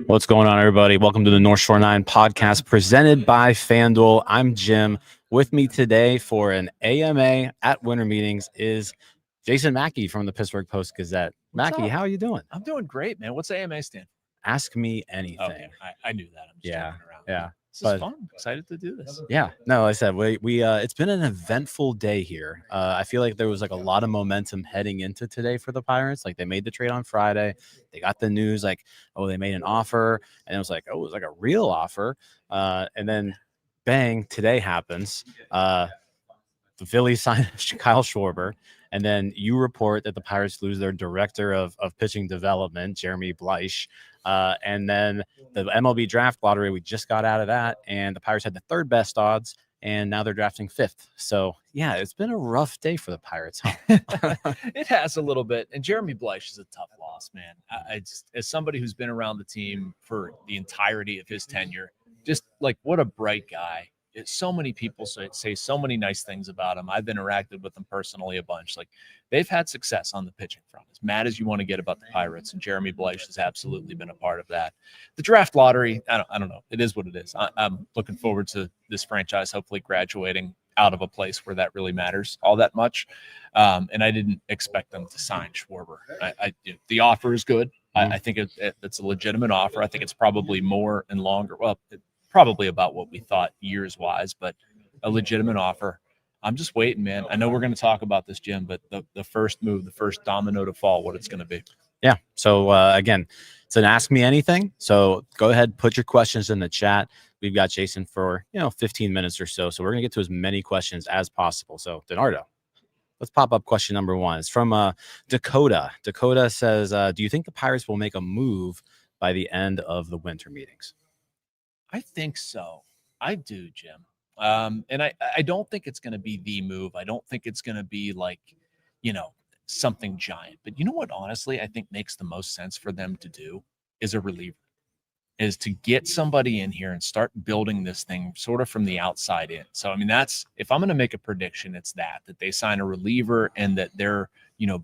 What's going on, everybody? Welcome to the North Shore 9 podcast presented by FanDuel. I'm Jim. With me today for an AMA at Winter Meetings is Jason Mackey from the Pittsburgh Post-Gazette. Mackey, how are you doing? I'm doing great, man. What's AMA stand? Ask me anything. Okay, I knew that. I'm just joking around. Yeah. This is fun. I'm excited to do this. Yeah. No, like I said, we it's been an eventful day here. I feel like there was like a lot of momentum heading into today for the Pirates. Like they made the trade on Friday. They got the news like, oh, they made an offer. And it was like, oh, it was like a real offer. And then bang, today happens. The Phillies signed Kyle Schwarber. And then you report that the Pirates lose their director of pitching development, Jeremy Bleich. And then the MLB draft lottery, we just got out of that. And the Pirates had the third best odds. And now they're drafting fifth. So, yeah, it's been a rough day for the Pirates. Huh? It has a little bit. And Jeremy Bleich is a tough loss, man. As somebody who's been around the team for the entirety of his tenure, just like what a bright guy. So many people say so many nice things about him. I've interacted with them personally a bunch. Like they've had success on the pitching front. As mad as you want to get about the Pirates, and Jeremy Bleich has absolutely been a part of that. The draft lottery, I don't know. It is what it is. I'm looking forward to this franchise hopefully graduating out of a place where that really matters all that much. And I didn't expect them to sign Schwarber. The offer is good. I think it's a legitimate offer. I think it's probably more and longer. Well, probably about what we thought years-wise, but a legitimate offer. I'm just waiting, man. I know we're going to talk about this, Jim, but the first move, the first domino to fall, what it's going to be. Yeah. So, again, it's an Ask Me Anything. So go ahead, put your questions in the chat. We've got Jason for, 15 minutes or so. So we're going to get to as many questions as possible. So, Donardo, let's pop up question number one. It's from Dakota. Dakota says, do you think the Pirates will make a move by the end of the winter meetings? I think so. I do, Jim. And I don't think it's going to be the move. I don't think it's going to be like, something giant. But you know what, honestly, I think makes the most sense for them to do is a reliever, is to get somebody in here and start building this thing sort of from the outside in. So, I mean, if I'm going to make a prediction, it's that they sign a reliever and that they're,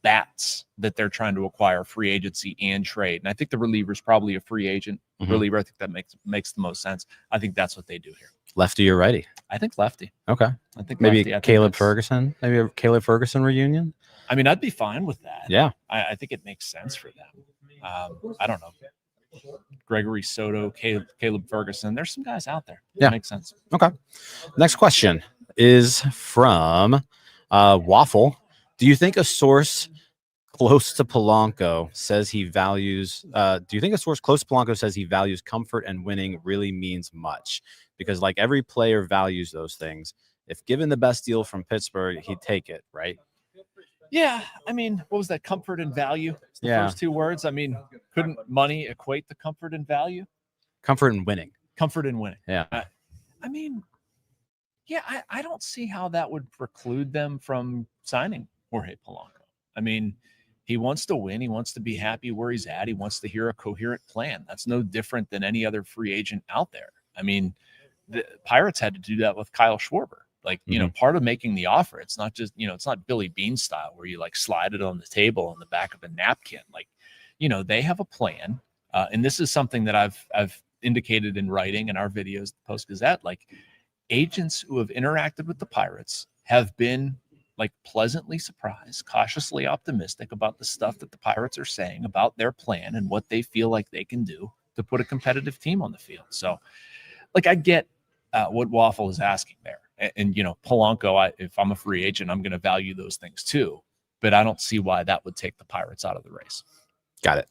bats that they're trying to acquire free agency and trade. And I think the reliever is probably a free agent reliever. I think that makes the most sense. I think that's what they do here. Lefty or righty? I think lefty. Okay. I think maybe lefty. Caleb Ferguson. Maybe a Caleb Ferguson reunion. I mean, I'd be fine with that. Yeah. I think it makes sense for them. I don't know. Gregory Soto, Caleb Ferguson. There's some guys out there. Yeah. It makes sense. Okay. Next question is from Waffle. Do you think a source close to Polanco says he values comfort and winning really means much? Because like every player values those things. If given the best deal from Pittsburgh, he'd take it, right? Yeah. I mean, what was that? Comfort and value? It's the first two words. I mean, couldn't money equate to comfort and value? Comfort and winning. Comfort and winning. Yeah. I mean, yeah, I don't see how that would preclude them from signing Jorge Polanco. I mean, he wants to win. He wants to be happy where he's at. He wants to hear a coherent plan. That's no different than any other free agent out there. I mean, the Pirates had to do that with Kyle Schwarber. Like, part of making the offer, it's not just, it's not Billy Bean style where you like slide it on the table on the back of a napkin. Like, they have a plan. And this is something that I've indicated in writing in our videos, the Post-Gazette. Like, agents who have interacted with the Pirates have been like pleasantly surprised, cautiously optimistic about the stuff that the Pirates are saying about their plan and what they feel like they can do to put a competitive team on the field. So, like, I get what Waffle is asking there. And Polanco, if I'm a free agent, I'm going to value those things too. But I don't see why that would take the Pirates out of the race. Got it.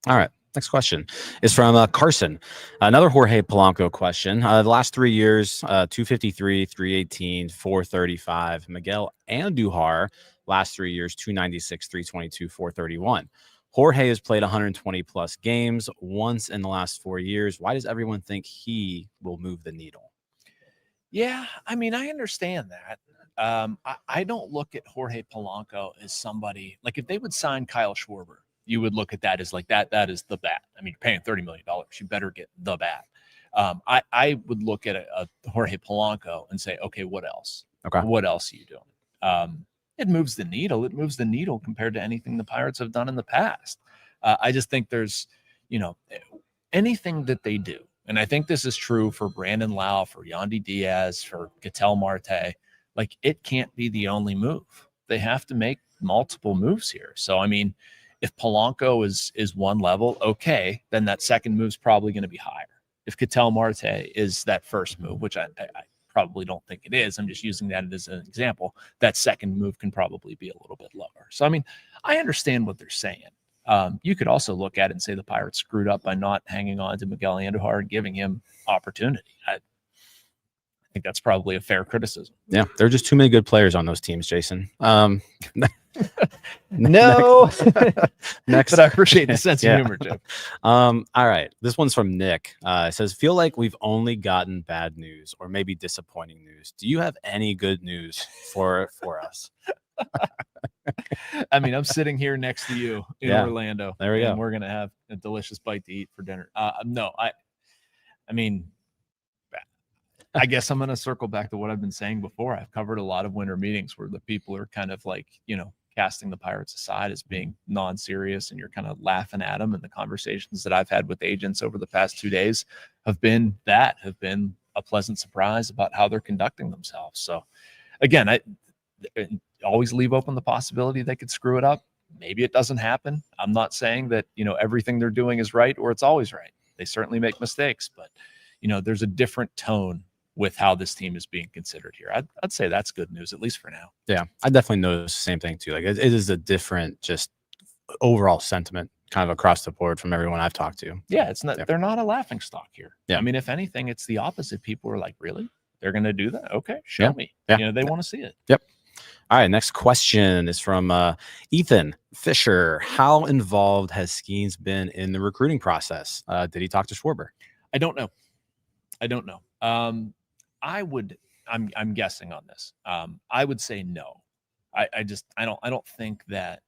All right. Next question is from Carson. Another Jorge Polanco question. The last 3 years, 253, 318, 435. Miguel Andujar, last 3 years, 296, 322, 431. Jorge has played 120 plus games once in the last 4 years. Why does everyone think he will move the needle? Yeah, I mean, I understand that. I don't look at Jorge Polanco as somebody like if they would sign Kyle Schwarber, you would look at that as like that is the bat. I mean, you're paying $30 million. You better get the bat. I would look at a Jorge Polanco and say, okay, what else? Okay. What else are you doing? It moves the needle. It moves the needle compared to anything the Pirates have done in the past. I just think there's, anything that they do, and I think this is true for Brandon Lau, for Yandy Diaz, for Ketel Marte, like it can't be the only move. They have to make multiple moves here. So, I mean, if Polanco is one level, okay, then that second move is probably going to be higher. If Ketel Marte is that first move, which I probably don't think it is, I'm just using that as an example, that second move can probably be a little bit lower. So, I mean, I understand what they're saying. You could also look at it and say the Pirates screwed up by not hanging on to Miguel Andujar and giving him opportunity. I think that's probably a fair criticism. Yeah, there are just too many good players on those teams, Jason. No, next, but I appreciate the sense of humor, Jim. All right, this one's from Nick. It says, "Feel like we've only gotten bad news or maybe disappointing news. Do you have any good news for us?" I mean, I'm sitting here next to you in Orlando. There we go. We're gonna have a delicious bite to eat for dinner. No, I mean, I guess I'm going to circle back to what I've been saying before. I've covered a lot of winter meetings where the people are kind of like, casting the Pirates aside as being non-serious, and you're kind of laughing at them. And the conversations that I've had with agents over the past 2 days have been a pleasant surprise about how they're conducting themselves. So again, I always leave open the possibility they could screw it up. Maybe it doesn't happen. I'm not saying that, everything they're doing is right or it's always right. They certainly make mistakes, but there's a different tone with how this team is being considered here. I'd say that's good news, at least for now. Yeah, I definitely noticed the same thing too. Like it is a different, just overall sentiment kind of across the board from everyone I've talked to. Yeah, it's not. Yeah. They're not a laughing stock here. Yeah, I mean, if anything, it's the opposite. People are like, really? They're going to do that? Okay, show me. Yeah, they want to see it. Yep. All right, next question is from Ethan Fisher. How involved has Skenes been in the recruiting process? Did he talk to Schwarber? I don't know. I'm guessing on this. I would say no. I don't think that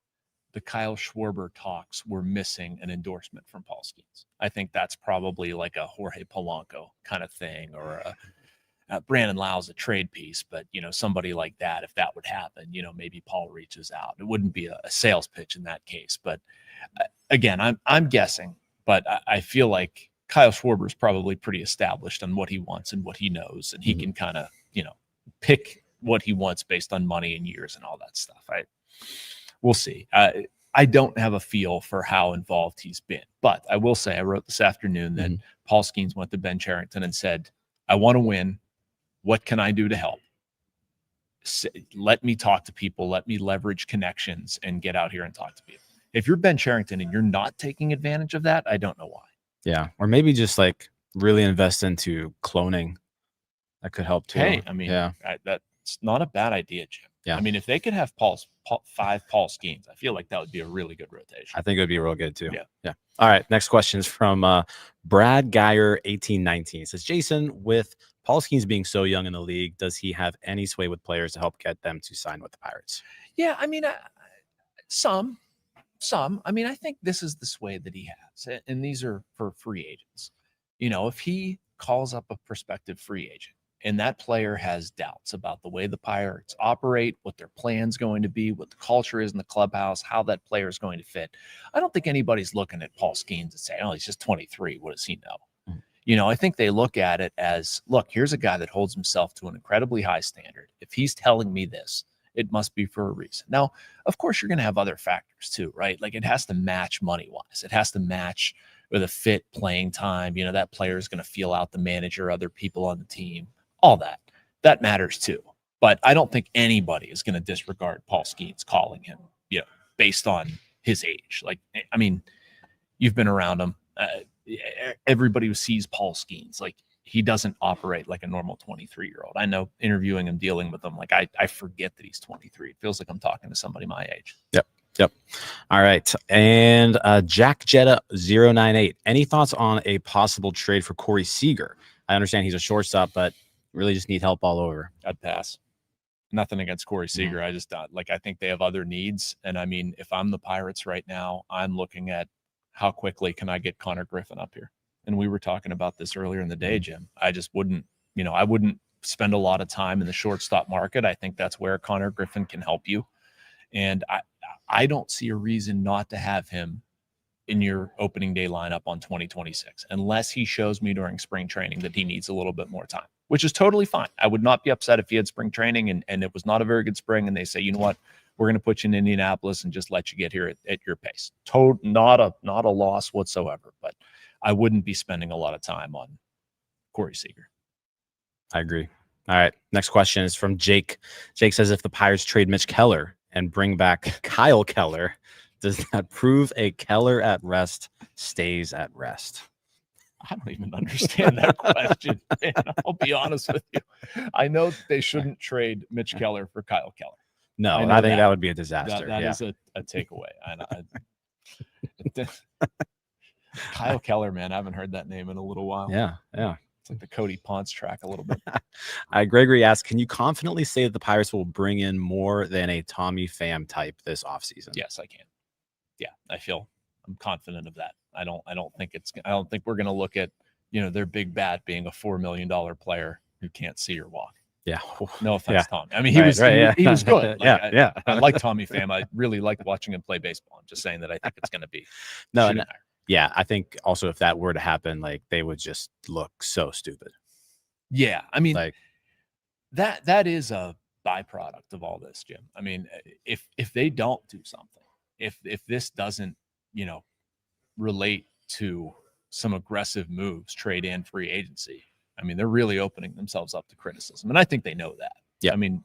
the Kyle Schwarber talks were missing an endorsement from Paul Skenes. I think that's probably like a Jorge Polanco kind of thing, or Brandon Lau's a trade piece, but somebody like that, if that would happen, maybe Paul reaches out. It wouldn't be a sales pitch in that case. But again, I'm guessing, but I feel like Kyle Schwarber is probably pretty established on what he wants and what he knows, and he can kind of, pick what he wants based on money and years and all that stuff. We'll see. I don't have a feel for how involved he's been, but I will say I wrote this afternoon that Paul Skenes went to Ben Cherington and said, "I want to win. What can I do to help? Let me talk to people. Let me leverage connections and get out here and talk to people." If you're Ben Cherington and you're not taking advantage of that, I don't know why. Yeah, or maybe just like really invest into cloning. That could help too. Hey, I mean, that's not a bad idea, Jim. Yeah. I mean, if they could have 5 Paul Skenes, I feel like that would be a really good rotation. I think it would be real good too. Yeah. All right, next question is from Brad Geyer 1819. It says, "Jason, with Paul Skenes being so young in the league, does he have any sway with players to help get them to sign with the Pirates?" Yeah, I mean, some. I mean, I think this is the sway that he has, and these are for free agents. If he calls up a prospective free agent and that player has doubts about the way the Pirates operate, what their plan's going to be, what the culture is in the clubhouse, how that player is going to fit, I don't think anybody's looking at Paul Skenes and saying, "Oh, he's just 23. What does he know?" I think they look at it as, look, here's a guy that holds himself to an incredibly high standard. If he's telling me this, it must be for a reason. Now, of course, you're going to have other factors too, right? Like it has to match money-wise. It has to match with a fit playing time. That player is going to feel out the manager, other people on the team, all that. That matters too. But I don't think anybody is going to disregard Paul Skenes calling him, based on his age. Like, I mean, you've been around him. Everybody who sees Paul Skenes, like, he doesn't operate like a normal 23-year-old. I know, interviewing him, dealing with him, like I forget that he's 23. It feels like I'm talking to somebody my age. Yep. All right. And Jack Jetta 098. Any thoughts on a possible trade for Corey Seager? I understand he's a shortstop, but really just need help all over. I'd pass. Nothing against Corey Seager. I just I think they have other needs. And I mean, if I'm the Pirates right now, I'm looking at how quickly can I get Connor Griffin up here? And we were talking about this earlier in the day, Jim. I just wouldn't, I wouldn't spend a lot of time in the shortstop market. I think that's where Connor Griffin can help you. And I don't see a reason not to have him in your opening day lineup on 2026, unless he shows me during spring training that he needs a little bit more time, which is totally fine. I would not be upset if he had spring training and it was not a very good spring and they say, you know what, we're going to put you in Indianapolis and just let you get here at your pace. Not a loss whatsoever, but I wouldn't be spending a lot of time on Corey Seager. I agree. All right. Next question is from Jake. Jake says, if the Pirates trade Mitch Keller and bring back Kyle Keller, does that prove a Keller at rest stays at rest? I don't even understand that question. Man, I'll be honest with you. I know that they shouldn't trade Mitch Keller for Kyle Keller. No, I think that would be a disaster. That is a takeaway. Kyle Keller, man, I haven't heard that name in a little while. Yeah. It's like the Cody Ponce track a little bit. Gregory asks, can you confidently say that the Pirates will bring in more than a Tommy Pham type this offseason? Yes, I can. Yeah, I'm confident of that. I don't think we're going to look at, their big bat being a $4 million player who can't see or walk. Yeah. No offense, Tommy. I mean, he was good. Like, I like Tommy Pham. I really liked watching him play baseball. I'm just saying that I think it's going to be yeah, I think also if that were to happen, like they would just look so stupid. Yeah, I mean, like that is a byproduct of all this, Jim. I mean, if they don't do something, if this doesn't, relate to some aggressive moves, trade and free agency, I mean, they're really opening themselves up to criticism, and I think they know that. Yeah, I mean,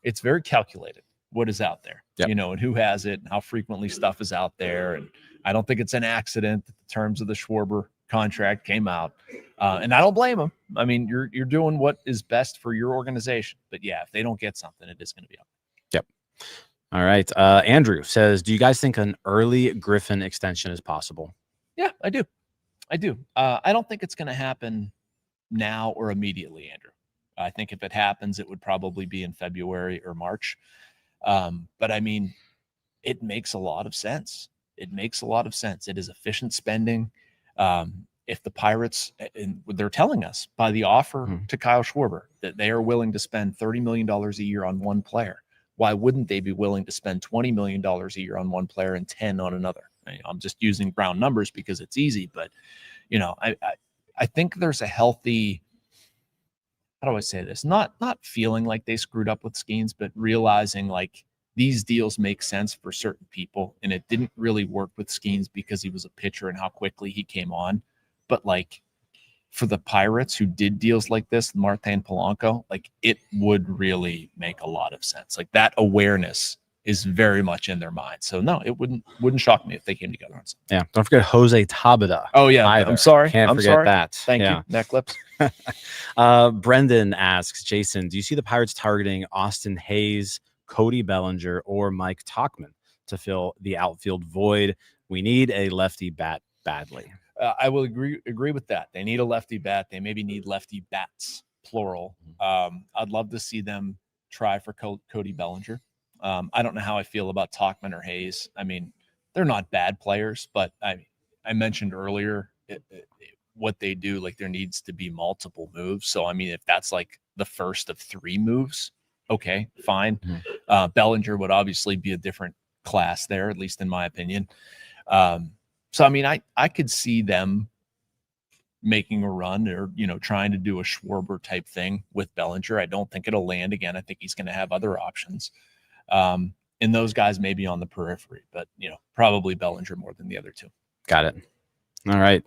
it's very calculated what is out there, and who has it, and how frequently stuff is out there, and I don't think it's an accident that the terms of the Schwarber contract came out, and I don't blame them. I mean, you're doing what is best for your organization, but yeah, if they don't get something, it is going to be up. Yep. All right. Andrew says, do you guys think an early Griffin extension is possible? Yeah, I do. I don't think it's going to happen now or immediately, Andrew. I think if it happens, it would probably be in February or March. But I mean, it makes a lot of sense. It is efficient spending. If the Pirates, and they're telling us by the offer to Kyle Schwarber that they are willing to spend $30 million a year on one player, why wouldn't they be willing to spend $20 million a year on one player and 10 on another? I'm just using round numbers because it's easy, but I think there's a healthy, how do I say this? Not feeling like they screwed up with Skenes, but realizing like these deals make sense for certain people, and it didn't really work with Skenes because he was a pitcher and how quickly he came on. But like for the Pirates who did deals like this, Marte and Polanco, like it would really make a lot of sense. Like that awareness is very much in their mind. So no, it wouldn't shock me if they came together on something. Yeah. Don't forget Jose Tabata. Oh yeah. Either. I'm sorry. Can't forget that. Thank you. Neck clips. Brendan asks, Jason, do you see the Pirates targeting Austin Hayes, Cody Bellinger, or Mike Tauchman to fill the outfield void? We need a lefty bat badly. I will agree with that. They need a lefty bat. They maybe need lefty bats, plural. I'd love to see them try for Cody Bellinger. I don't know how I feel about Tauchman or Hayes. I mean, they're not bad players, but I mentioned earlier what they do. Like there needs to be multiple moves. So, I mean, if that's like the first of 3 moves, okay, fine. Bellinger would obviously be a different class there, at least in my opinion. So, I mean, I could see them making a run or, trying to do a Schwarber type thing with Bellinger. I don't think it'll land again. I think he's going to have other options. And those guys may be on the periphery, but, probably Bellinger more than the other 2. Got it. All right.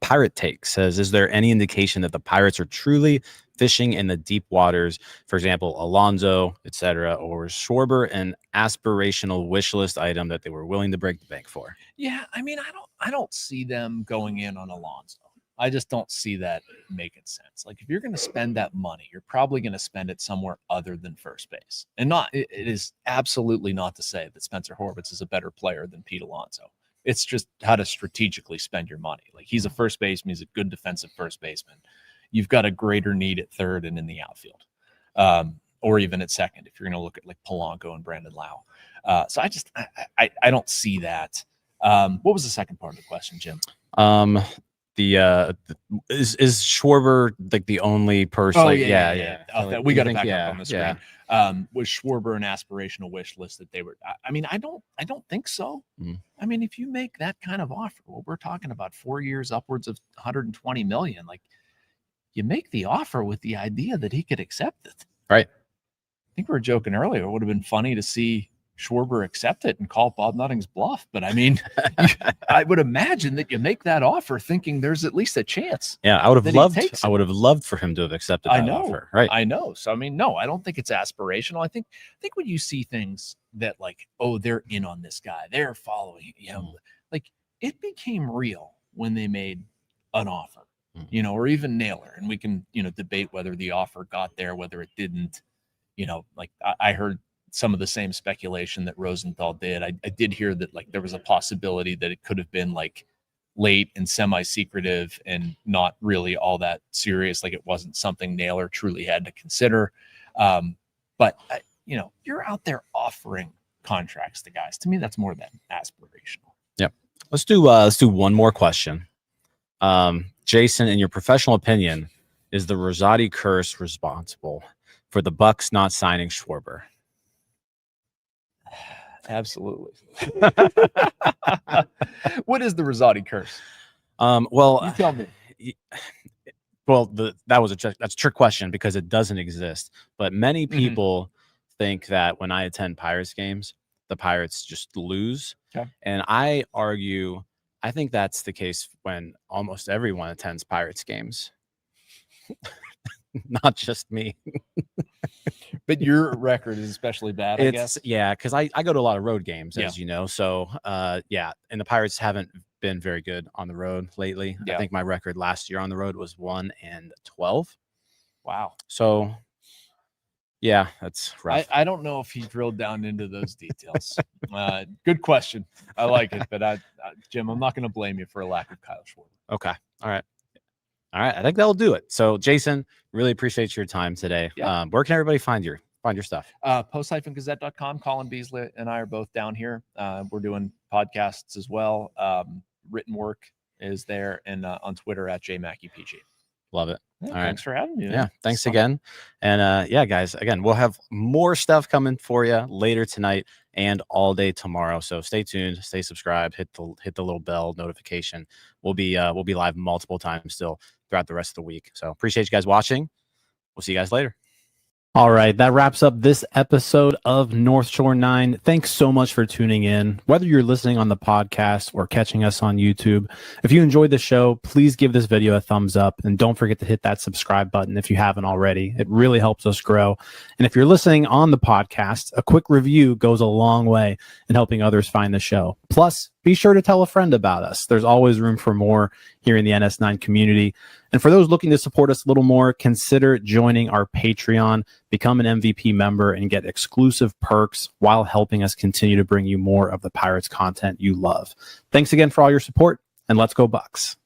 Pirate Take says, is there any indication that the Pirates are truly fishing in the deep waters? For example, Alonso, etc., or Schwarber an aspirational wish list item that they were willing to break the bank for? Yeah, I mean, I don't see them going in on Alonso. I just don't see that making sense. Like if you're going to spend that money, you're probably going to spend it somewhere other than first base. And it is absolutely not to say that Spencer Horwitz is a better player than Pete Alonso. It's just how to strategically spend your money. Like he's a first baseman. He's a good defensive first baseman. You've got a greater need at third and in the outfield, or even at second if you're going to look at like Polanco and Brandon Lau. So I don't see that. What was the second part of the question, Jim? is Schwarber like the only person? Oh, like, yeah. We got it back yeah, up on the screen. Was Schwarber an aspirational wish list that they were? I mean, I don't think so. Mm. I mean, if you make that kind of offer, well, we're talking about 4 years, upwards of 120 million. Like, you make the offer with the idea that he could accept it. Right. I think we were joking earlier. It would have been funny to see Schwarber accept it and call Bob Nutting's bluff. But I mean, I would imagine that you make that offer thinking there's at least a chance. Yeah, I would have loved for him to have accepted that offer. Right. I know. So I mean, no, I don't think it's aspirational. I think when you see things that like, oh, they're in on this guy, they're following, like it became real when they made an offer, or even Naylor. And we can, debate whether the offer got there, whether it didn't. Like I heard some of the same speculation that Rosenthal did. I did hear that like there was a possibility that it could have been like late and semi-secretive and not really all that serious. Like it wasn't something Naylor truly had to consider. But you're out there offering contracts to guys. To me, that's more than aspirational. Yep. Let's do one more question. Jason, in your professional opinion, is the Rosati curse responsible for the Bucks not signing Schwarber? Absolutely. What is the Rosati curse? Well, you tell me. Well, that's a trick question because it doesn't exist. But many people think that when I attend Pirates games, the Pirates just lose. Okay. And I think that's the case when almost everyone attends Pirates games. Not just me. But your record is especially bad, I guess. Yeah, because I go to a lot of road games, as you know. So, and the Pirates haven't been very good on the road lately. I think my record last year on the road was 1-12. Wow. So, yeah, that's rough. I don't know if he drilled down into those details. Good question. I like it. But, Jim, I'm not going to blame you for a lack of Kyle Schwarber. Okay. All right. I think that'll do it. So, Jason, really appreciate your time today. Yeah. Where can everybody find your stuff? Post-Gazette.com. Colin Beasley and I are both down here. We're doing podcasts as well. Written work is there, and on Twitter at JMackeyPG. Love it. Yeah, thanks for having me. Man. Yeah, thanks again. And guys, again, we'll have more stuff coming for you later tonight and all day tomorrow. So stay tuned, stay subscribed, hit the little bell notification. We'll be live multiple times still throughout the rest of the week. So appreciate you guys watching. We'll see you guys later. All right, that wraps up this episode of North Shore 9. Thanks so much for tuning in. Whether you're listening on the podcast or catching us on YouTube, if you enjoyed the show, please give this video a thumbs up and don't forget to hit that subscribe button if you haven't already. It really helps us grow. And if you're listening on the podcast, a quick review goes a long way in helping others find the show. Plus, be sure to tell a friend about us. There's always room for more here in the NS9 community. And for those looking to support us a little more, consider joining our Patreon, become an MVP member, and get exclusive perks while helping us continue to bring you more of the Pirates content you love. Thanks again for all your support, and let's go Bucks.